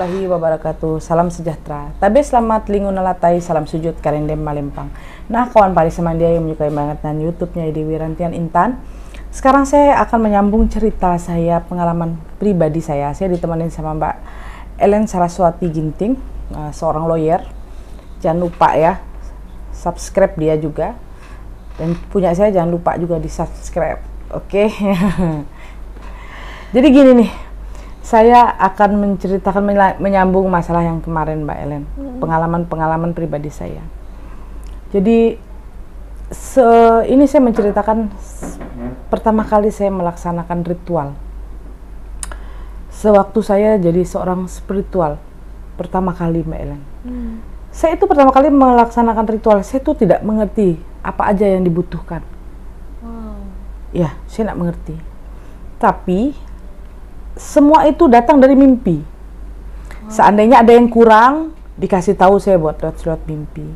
warahmatullahi wabarakatuh. Salam sejahtera. Tabe selamat lingun nalatai, salam sujud karendem malempang. Nah, kawan pari semandia yang menyukai banget dan YouTube-nya Edi Wirantian Intan. Sekarang saya akan menyambung cerita saya, pengalaman pribadi saya. Saya ditemani sama Mbak Ellen Saraswati Ginting, seorang lawyer. Jangan lupa ya, subscribe dia juga. Dan punya saya jangan lupa juga di subscribe. Oke. Jadi gini nih, saya akan menceritakan menyambung masalah yang kemarin Mbak Ellen, pengalaman pribadi saya. Jadi ini saya menceritakan pertama kali saya melaksanakan ritual. Sewaktu saya jadi seorang spiritual pertama kali Mbak Ellen. Saya itu pertama kali melaksanakan ritual, saya itu tidak mengerti apa aja yang dibutuhkan. Ya, saya tidak mengerti. Tapi semua itu datang dari mimpi. Seandainya ada yang kurang, dikasih tahu saya buat lewat mimpi.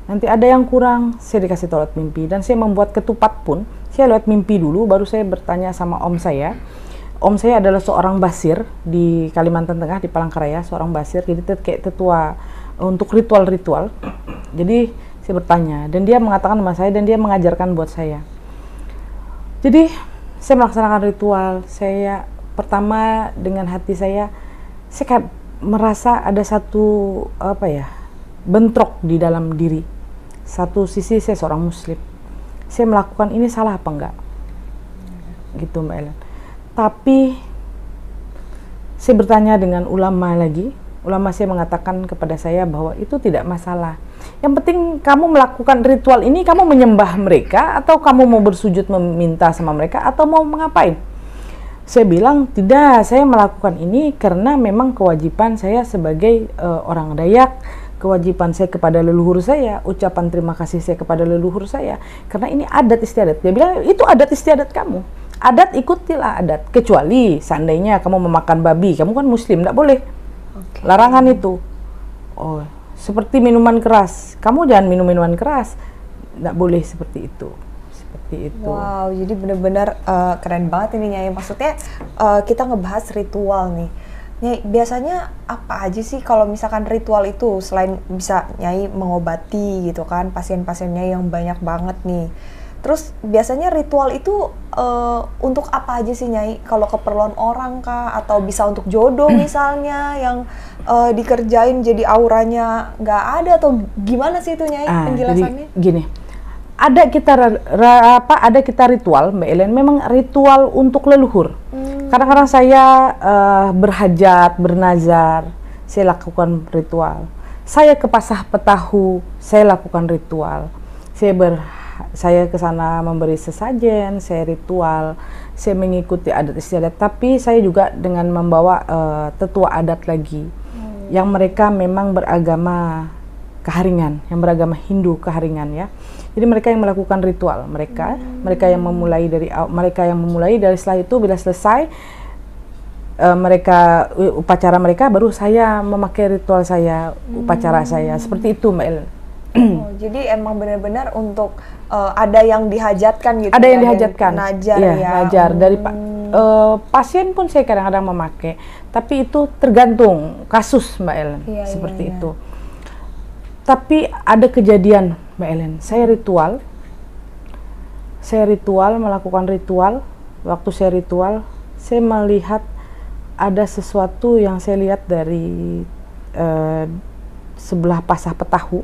Nanti ada yang kurang, saya dikasih tahu lewat mimpi. Dan saya membuat ketupat pun, saya lewat mimpi dulu, baru saya bertanya sama om saya. Om saya adalah seorang basir di Kalimantan Tengah, di Palangkaraya, seorang basir. Jadi kayak tetua untuk ritual-ritual. Jadi saya bertanya, dan dia mengatakan sama saya, dan dia mengajarkan buat saya. Jadi saya melaksanakan ritual. Saya pertama dengan hati saya kayak merasa ada satu bentrok di dalam diri. Satu sisi saya seorang muslim, saya melakukan ini salah apa enggak gitu Mbak Ellen. Tapi saya bertanya dengan ulama lagi. Ulama saya mengatakan kepada saya bahwa itu tidak masalah. Yang penting kamu melakukan ritual ini, kamu menyembah mereka, atau kamu mau bersujud meminta sama mereka, atau mau mengapain. Saya bilang, tidak, saya melakukan ini karena memang kewajiban saya sebagai orang Dayak, kewajiban saya kepada leluhur saya, ucapan terima kasih saya kepada leluhur saya, karena ini adat istiadat. Dia bilang, itu adat istiadat kamu. Adat, ikutilah adat. Kecuali seandainya kamu memakan babi, kamu kan muslim, tidak boleh. Larangan itu. Oh, seperti minuman keras, kamu jangan minum minuman keras, tidak boleh seperti itu. Wow, jadi benar-benar keren banget ini Nyai. Maksudnya kita ngebahas ritual nih. Nyai, biasanya apa aja sih kalau misalkan ritual itu, selain bisa Nyai mengobati gitu kan pasien-pasiennya yang banyak banget nih. Terus biasanya ritual itu untuk apa aja sih Nyai? Kalau keperluan orang kah? Atau bisa untuk jodoh misalnya yang dikerjain jadi auranya nggak ada, atau gimana sih itu Nyai penjelasannya? Jadi gini, ada kita ritual Mbak Ellen, memang ritual untuk leluhur. Kadang-kadang saya berhajat, bernazar, saya lakukan ritual. Saya ke Pasah Petahu, saya lakukan ritual. Saya ke sana memberi sesajen, saya ritual, saya mengikuti adat istiadat. Tapi saya juga dengan membawa tetua adat lagi, yang mereka memang beragama Keharingan, yang beragama Hindu Keharingan ya. Jadi mereka yang melakukan ritual, mereka yang memulai dari setelah itu, bila selesai upacara mereka, baru saya memakai ritual saya, upacara saya, seperti itu Mbak Ellen. Oh, jadi emang benar-benar untuk ada yang dihajatkan gitu. Ada yang dihajatkan. Najar ya. ya. Najar dari pasien pun saya kadang-kadang memakai, tapi itu tergantung kasus Mbak Ellen, seperti itu. Tapi ada kejadian Mbak Ellen, saya melakukan ritual. Waktu saya ritual, saya melihat ada sesuatu yang saya lihat dari sebelah Pasah Petahu.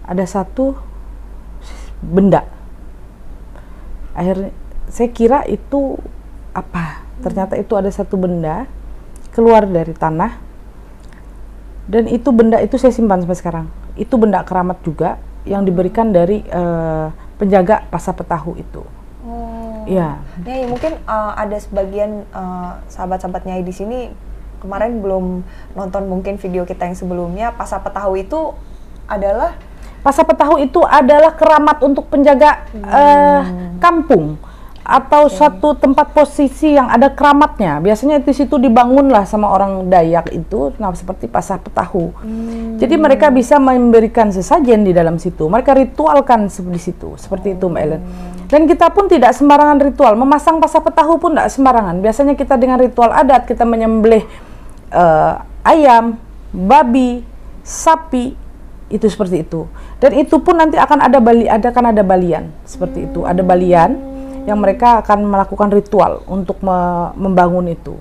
Ada satu benda. Akhirnya saya kira itu apa? Ternyata itu ada satu benda keluar dari tanah. Dan itu benda itu saya simpan sampai sekarang. Itu benda keramat juga yang diberikan dari penjaga Pasah Petahu itu. Ya. Nyai, mungkin ada sebagian sahabat-sahabat Nyai di sini kemarin belum nonton mungkin video kita yang sebelumnya. Pasah Petahu itu adalah keramat untuk penjaga kampung atau suatu tempat posisi yang ada keramatnya. Biasanya di situ dibangunlah sama orang Dayak itu, seperti Pasah Petahu. Jadi mereka bisa memberikan sesajen di dalam situ. Mereka ritualkan di situ, seperti itu Mbak Ellen. Dan kita pun tidak sembarangan ritual. Memasang Pasah Petahu pun tidak sembarangan. Biasanya kita dengan ritual adat kita menyembelih ayam, babi, sapi, itu seperti itu. Dan itu pun nanti akan ada balian seperti itu. Ada balian yang mereka akan melakukan ritual untuk membangun itu.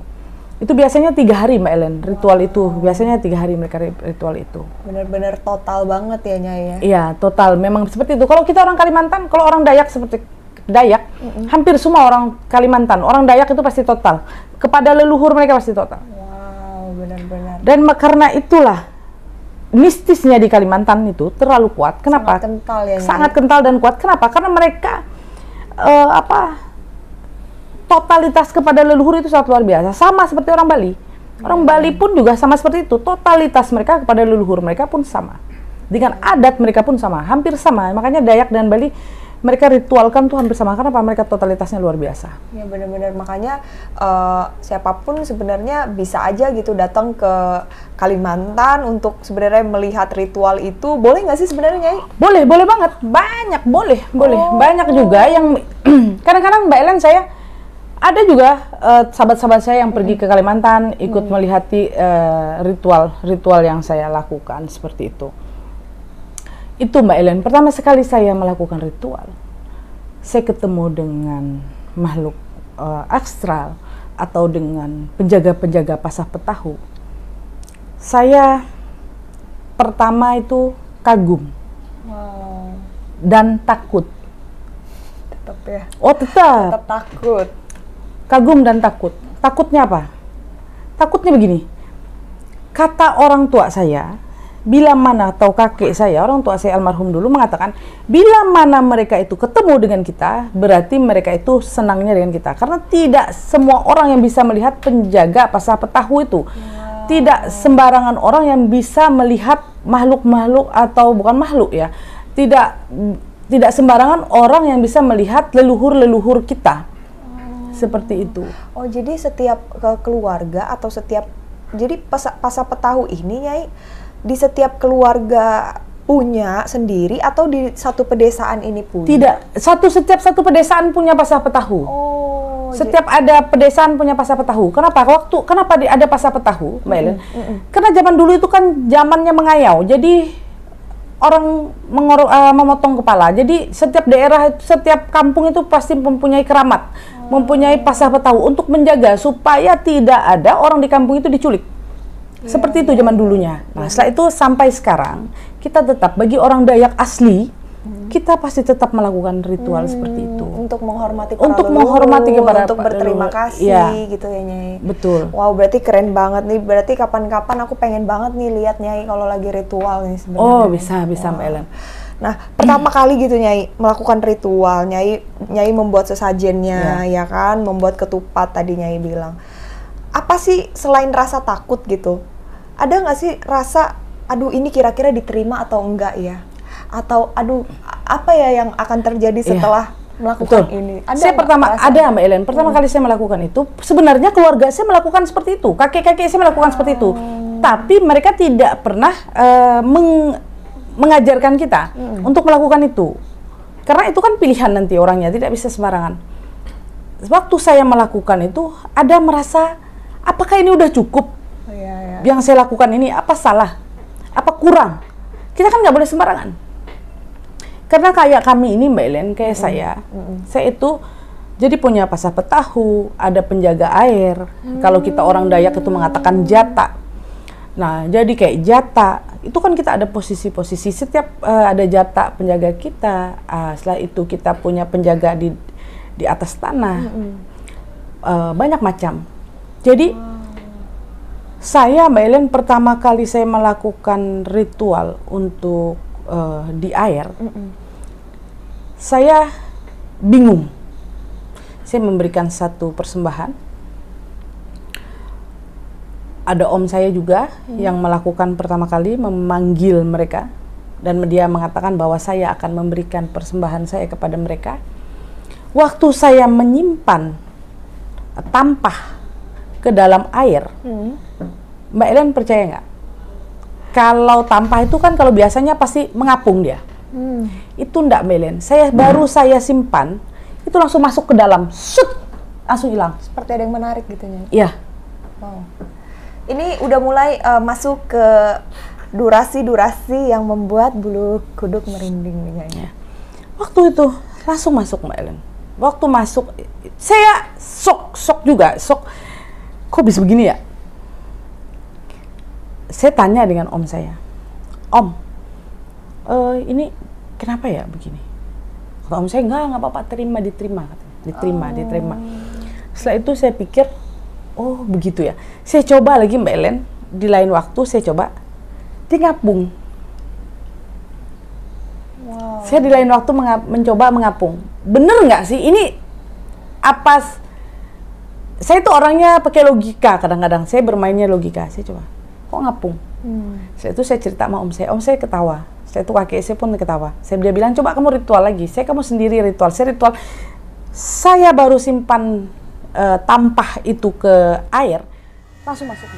Itu biasanya 3 hari Mbak Ellen, ritual itu. Biasanya 3 hari mereka ritual itu. Benar-benar total banget ya Nyai ya? Iya, total. Memang seperti itu. Kalau kita orang Kalimantan, kalau orang Dayak seperti Dayak, hampir semua orang Kalimantan, orang Dayak itu pasti total. Kepada leluhur mereka pasti total. Wow, benar-benar. Dan karena itulah, mistisnya di Kalimantan itu terlalu kuat. Kenapa? Sangat kental ya Nyai? Sangat kental dan kuat. Kenapa? Karena mereka totalitas kepada leluhur itu sangat luar biasa. Sama seperti orang Bali. Orang Bali pun juga sama seperti itu. Totalitas mereka kepada leluhur mereka pun sama. Dengan adat mereka pun sama, hampir sama. Makanya Dayak dan Bali mereka ritualkan tuh hampir sama. Kenapa? Mereka totalitasnya luar biasa. Ya benar-benar, makanya siapapun sebenarnya bisa aja gitu datang ke Kalimantan untuk sebenarnya melihat ritual itu. Boleh nggak sih sebenarnya Nyai? Boleh banget. Banyak, boleh. Banyak juga yang kadang-kadang Mbak Ellen, saya ada juga sahabat-sahabat saya yang pergi ke Kalimantan ikut melihat ritual yang saya lakukan seperti itu. Itu Mbak Ellen, pertama sekali saya melakukan ritual, saya ketemu dengan makhluk astral atau dengan penjaga-penjaga pasah petahu. Saya pertama itu kagum dan takut. Tetap ya? Oh tetap takut. Kagum dan takut. Takutnya apa? Takutnya begini, kata orang tua saya, bila mana atau kakek saya, orang tua saya almarhum dulu mengatakan, bila mana mereka itu ketemu dengan kita, berarti mereka itu senangnya dengan kita. Karena tidak semua orang yang bisa melihat penjaga pasah petahu itu. Tidak sembarangan orang yang bisa melihat makhluk-makhluk atau bukan makhluk ya. Tidak sembarangan orang yang bisa melihat leluhur-leluhur kita. Seperti itu. Oh, jadi setiap keluarga atau jadi pasah petahu ini Nyai di setiap keluarga punya sendiri atau di satu pedesaan ini punya? Tidak, setiap satu pedesaan punya pasah petahu. Oh, setiap ada pedesaan punya pasah petahu. Kenapa? Kenapa ada pasah petahu, Mbak Ellen? Karena zaman dulu itu kan zamannya mengayau. Jadi orang memotong kepala. Jadi setiap daerah, setiap kampung itu pasti mempunyai keramat, mempunyai pasah petahu untuk menjaga supaya tidak ada orang di kampung itu diculik. Seperti itu zaman dulunya. Nah, setelah itu sampai sekarang kita tetap, bagi orang Dayak asli, kita pasti tetap melakukan ritual seperti itu. Untuk menghormati para untuk leluhur, menghormati kepada untuk berterima kasih, ya, gitu ya Nyai. Betul. Wow, berarti keren banget nih. Berarti kapan-kapan aku pengen banget nih lihat Nyai kalau lagi ritual nih sebenarnya. Oh, bisa Mbak Ellen. Nah, pertama kali gitu Nyai melakukan ritual, Nyai membuat sesajennya, ya kan, membuat ketupat tadi Nyai bilang. Apa sih selain rasa takut gitu? Ada nggak sih rasa, aduh ini kira-kira diterima atau enggak ya? Atau aduh apa ya yang akan terjadi setelah melakukan ini? Ada Mbak Ellen. Pertama kali saya melakukan itu, sebenarnya keluarga saya melakukan seperti itu, kakek-kakek saya melakukan seperti itu. Tapi mereka tidak pernah mengajarkan kita untuk melakukan itu. Karena itu kan pilihan nanti orangnya, tidak bisa sembarangan. Waktu saya melakukan itu, ada merasa, apakah ini udah cukup? Yang saya lakukan ini, apa salah? Apa kurang? Kita kan nggak boleh sembarangan. Karena kayak kami ini Mbak Ellen, kayak saya itu jadi punya pasah petahu, ada penjaga air. Kalau kita orang Dayak itu mengatakan jata. Nah, jadi kayak jata, itu kan kita ada posisi-posisi, setiap ada jata penjaga kita. Setelah itu kita punya penjaga di atas tanah. Banyak macam. Jadi saya Mbak Ellen, pertama kali saya melakukan ritual untuk di air, saya bingung. Saya memberikan satu persembahan. Ada om saya juga yang melakukan pertama kali, memanggil mereka, dan dia mengatakan bahwa saya akan memberikan persembahan saya kepada mereka. Waktu saya menyimpan tampah ke dalam air, Mbak Ellen percaya nggak? Kalau tampah itu kan kalau biasanya pasti mengapung dia. Itu enggak Mbak Ellen. Saya simpan, itu langsung masuk ke dalam, langsung hilang. Seperti ada yang menarik gitu ya? Iya. Wow. Ini udah mulai masuk ke durasi-durasi yang membuat bulu kuduk merinding nih kayaknya. Waktu itu langsung masuk Mbak Ellen. Waktu masuk saya sok juga, kok bisa begini ya? Saya tanya dengan om saya, Om, ini kenapa ya begini? Kata om saya, enggak apa-apa, diterima. Diterima. Setelah itu saya pikir, oh begitu ya. Saya coba lagi Mbak Ellen, di lain waktu saya coba, dia ngapung. Wow. Saya di lain waktu mencoba mengapung. Bener nggak sih? Ini apa? Saya itu orangnya pakai logika kadang-kadang. Saya bermainnya logika. Saya coba, kok ngapung? Setelah itu saya cerita sama om saya ketawa. Saya itu kakek saya pun ketawa. Dia bilang, coba kamu ritual lagi. Kamu sendiri ritual. Saya baru simpan tampah itu ke air, langsung masuk.